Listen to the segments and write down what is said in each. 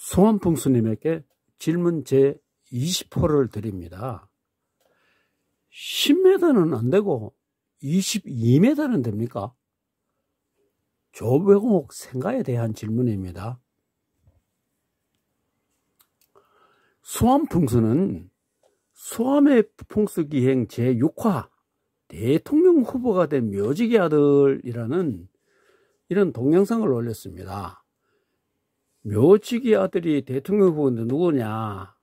소환풍수님에게 질문 제 20호를 드립니다. 10m는 안 되고 22m는 됩니까? 조병옥 생가에 대한 질문입니다. 소환풍수는 소함의 풍수기행 제6화 대통령 후보가 된 묘직의 아들이라는 이런 동영상을 올렸습니다. 묘직의 아들이 대통령 후보인데 누구냐?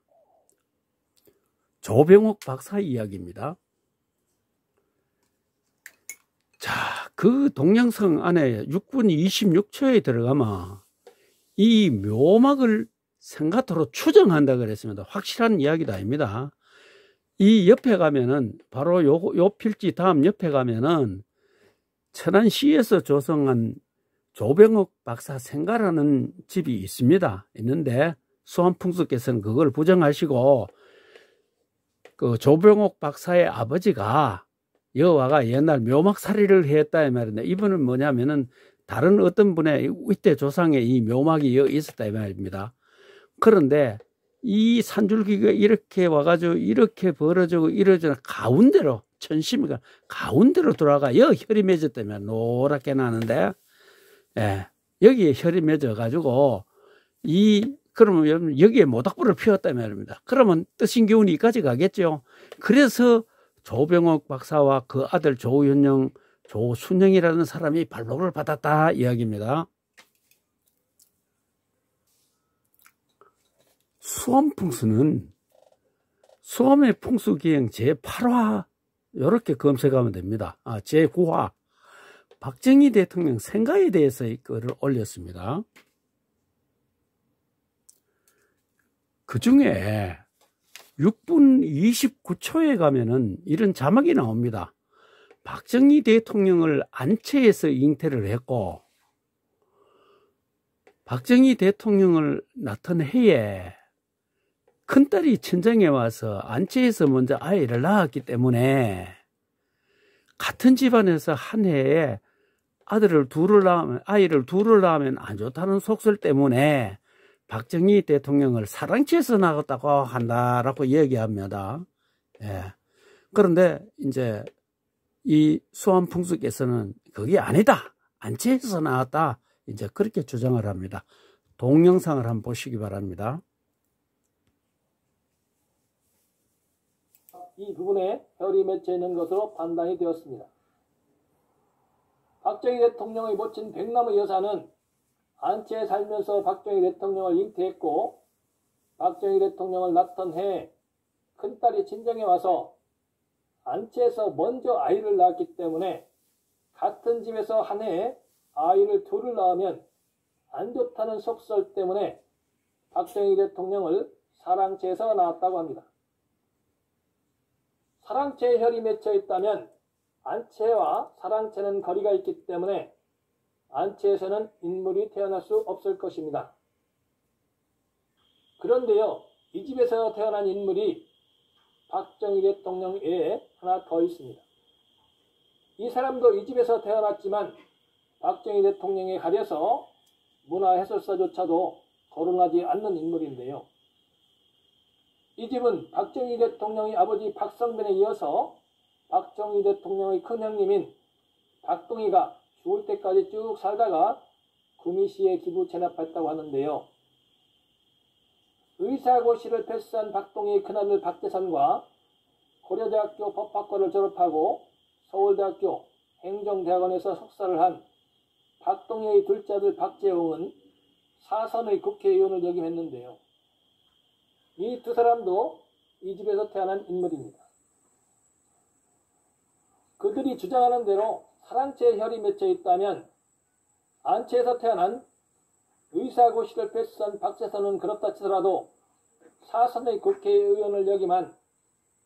조병옥 박사 이야기입니다. 자, 그 동영상 안에 6분 26초에 들어가면 이 묘막을 생가토로 추정한다 그랬습니다. 확실한 이야기도 아닙니다. 이 옆에 가면은 바로 요 필지 다음 옆에 가면은 천안시에서 조성한 조병옥 박사 생가라는 집이 있는데 소환풍수께서는 그걸 부정하시고 그 조병옥 박사의 아버지가 여와가 옛날 묘막살이를 했다 이 말인데, 이분은 뭐냐면은 다른 어떤 분의 이때 조상에 이 묘막이 있었다 이 말입니다. 그런데 이 산줄기가 이렇게 와가지고 이렇게 벌어지고 이러저러 가운데로 천심이가 가운데로 돌아가 여기 혈이 맺었다면 노랗게 나는데, 예, 여기에 혈이 맺어 가지고 그러면 여기에 모닥불을 피웠다 말입니다. 그러면 뜻인 기운이 이까지 가겠죠. 그래서 조병옥 박사와 그 아들 조윤영, 조순영이라는 사람이 발목을 받았다 이야기입니다. 소함풍수는 소함의 풍수기행 제8화 이렇게 검색하면 됩니다. 제9화 박정희 대통령 생가에 대해서 이거를 올렸습니다. 그 중에 6분 29초에 가면은 이런 자막이 나옵니다. 박정희 대통령을 안채에서 잉태를 했고, 박정희 대통령을 낳던 해에 큰딸이 친정에 와서 안채에서 먼저 아이를 낳았기 때문에 같은 집안에서 한 해에 아이를 둘을 낳으면 안 좋다는 속설 때문에 박정희 대통령을 사랑채에서 낳았다고 한다라고 얘기합니다. 예. 그런데 이제 이 소환풍수께서는 그게 아니다, 안채에서 낳았다, 이제 그렇게 주장을 합니다. 동영상을 한번 보시기 바랍니다. 이 부분에 혈이 맺혀 있는 것으로 판단이 되었습니다. 박정희 대통령의 모친 백남의 여사는 안채에 살면서 박정희 대통령을 잉태했고, 박정희 대통령을 낳던 해에 큰딸이 친정에 와서 안채에서 먼저 아이를 낳았기 때문에 같은 집에서 한 해에 아이를 둘을 낳으면 안 좋다는 속설 때문에 박정희 대통령을 사랑채에서 낳았다고 합니다. 사랑채에 혈이 맺혀 있다면 안채와 사랑채는 거리가 있기 때문에 안채에서는 인물이 태어날 수 없을 것입니다. 그런데요, 이 집에서 태어난 인물이 박정희 대통령 외에 하나 더 있습니다. 이 사람도 이 집에서 태어났지만 박정희 대통령에 가려서 문화해설사조차도 거론하지 않는 인물인데요. 이 집은 박정희 대통령의 아버지 박성변에 이어서 박정희 대통령의 큰형님인 박동희가 죽을 때까지 쭉 살다가 구미시에 기부 체납했다고 하는데요. 의사고시를 패스한 박동희의 큰아들 박재선과 고려대학교 법학과를 졸업하고 서울대학교 행정대학원에서 석사를 한 박동희의 둘째 아들 박재홍은 사선의 국회의원을 역임했는데요. 이 두 사람도 이 집에서 태어난 인물입니다. 그들이 주장하는 대로 사랑채에 혈이 맺혀 있다면 안채에서 태어난 의사고시를 패스한 박재선은 그렇다 치더라도 사선의 국회의원을 역임한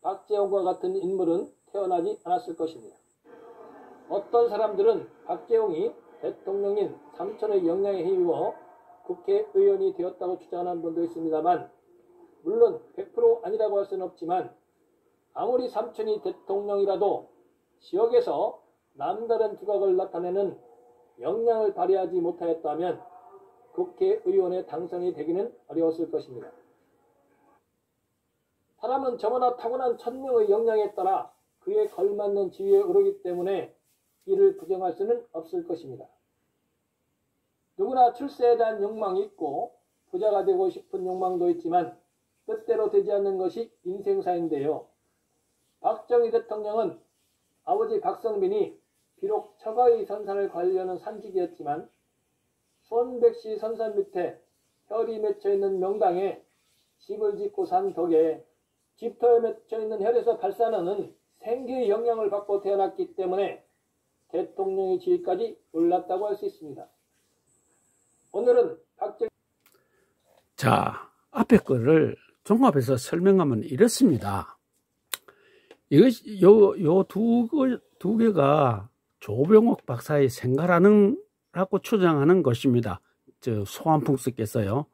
박재홍과 같은 인물은 태어나지 않았을 것입니다. 어떤 사람들은 박재홍이 대통령인 삼촌의 영향에 힘입어 국회의원이 되었다고 주장하는 분도 있습니다만, 물론 100% 아니라고 할 수는 없지만 아무리 삼촌이 대통령이라도 지역에서 남다른 두각을 나타내는 역량을 발휘하지 못하였다면 국회의원에 당선이 되기는 어려웠을 것입니다. 사람은 저마다 타고난 천명의 역량에 따라 그에 걸맞는 지위에 오르기 때문에 이를 부정할 수는 없을 것입니다. 누구나 출세에 대한 욕망이 있고 부자가 되고 싶은 욕망도 있지만 뜻대로 되지 않는 것이 인생사인데요. 박정희 대통령은 아버지 박성빈이 비록 처가의 선산을 관리하는 산직이었지만 손백시 선산 밑에 혈이 맺혀있는 명당에 집을 짓고 산 덕에 집터에 맺혀있는 혈에서 발산하는 생기의 영향을 받고 태어났기 때문에 대통령의 지위까지 올랐다고 할 수 있습니다. 오늘은 박정희 자, 앞에 거를 종합해서 설명하면 이렇습니다. 이것이 요 두 개가 조병옥 박사의 생가라고 추정하는 것입니다. 저 소환풍수께서요.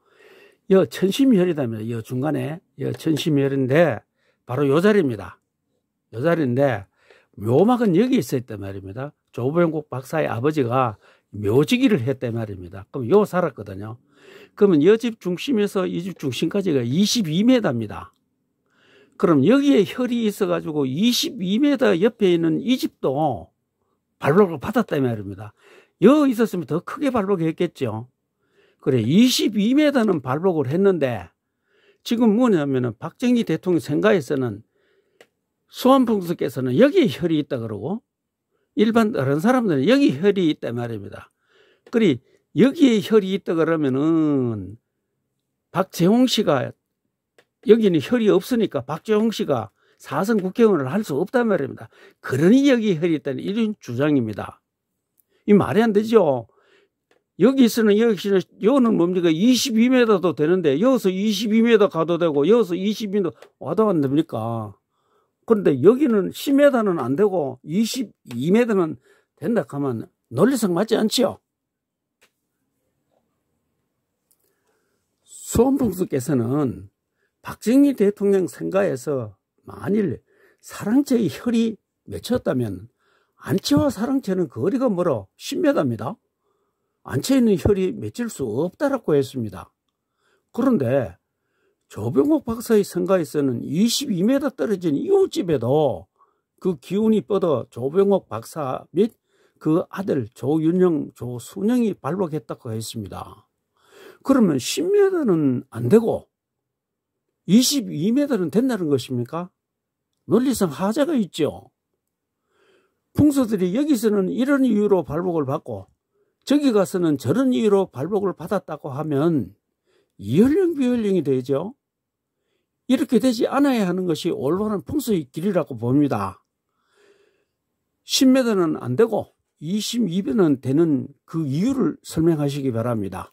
여 천심혈이다면 여 중간에 여 천심혈인데 바로 요 자리입니다. 요 자리인데 묘막은 여기 있었단 말입니다. 조병옥 박사의 아버지가 묘지기를 했단 말입니다. 그럼 요 살았거든요. 그러면 여 집 중심에서 이 집 중심까지가 22m입니다. 그럼 여기에 혈이 있어가지고 22m 옆에 있는 이 집도 발록을 받았단 말입니다. 여 있었으면 더 크게 발록했겠죠. 그래 22m는 발록을 했는데 지금 뭐냐면은 박정희 대통령 생가에서는 소환풍수께서는 여기에 혈이 있다 그러고 일반 다른 사람들은 여기 혈이 있단 말입니다. 그리 여기에 혈이 있다 그러면은 박재홍 씨가 여기는 혈이 없으니까 박재홍 씨가 4선 국회의원을 할 수 없단 말입니다. 그러니 여기 혈이 있다는 이런 주장입니다. 이 말이 안 되죠. 여기서는 여기는 뭡니까 22m도 되는데 여기서 22m 가도 되고 여기서 22m 와도 안 됩니까? 그런데 여기는 10m는 안 되고 22m는 된다 하면 논리상 맞지 않지요? 소환풍수께서는 박정희 대통령 생가에서 만일 사랑채의 혈이 맺혔다면 안채와 사랑채는 거리가 멀어 10m입니다. 안채에 있는 혈이 맺힐 수 없다라고 했습니다. 그런데 조병옥 박사의 생가에서는 22m 떨어진 이웃집에도 그 기운이 뻗어 조병옥 박사 및 그 아들 조윤영, 조순영이 발록했다고 했습니다. 그러면 10m는 안 되고 22m는 된다는 것입니까? 논리상 하자가 있죠. 풍수들이 여기서는 이런 이유로 발록을 받고 저기 가서는 저런 이유로 발록을 받았다고 하면 이혈령 비혈령이 되죠. 이렇게 되지 않아야 하는 것이 올바른 풍수의 길이라고 봅니다. 10m는 안 되고 22m는 되는 그 이유를 설명하시기 바랍니다.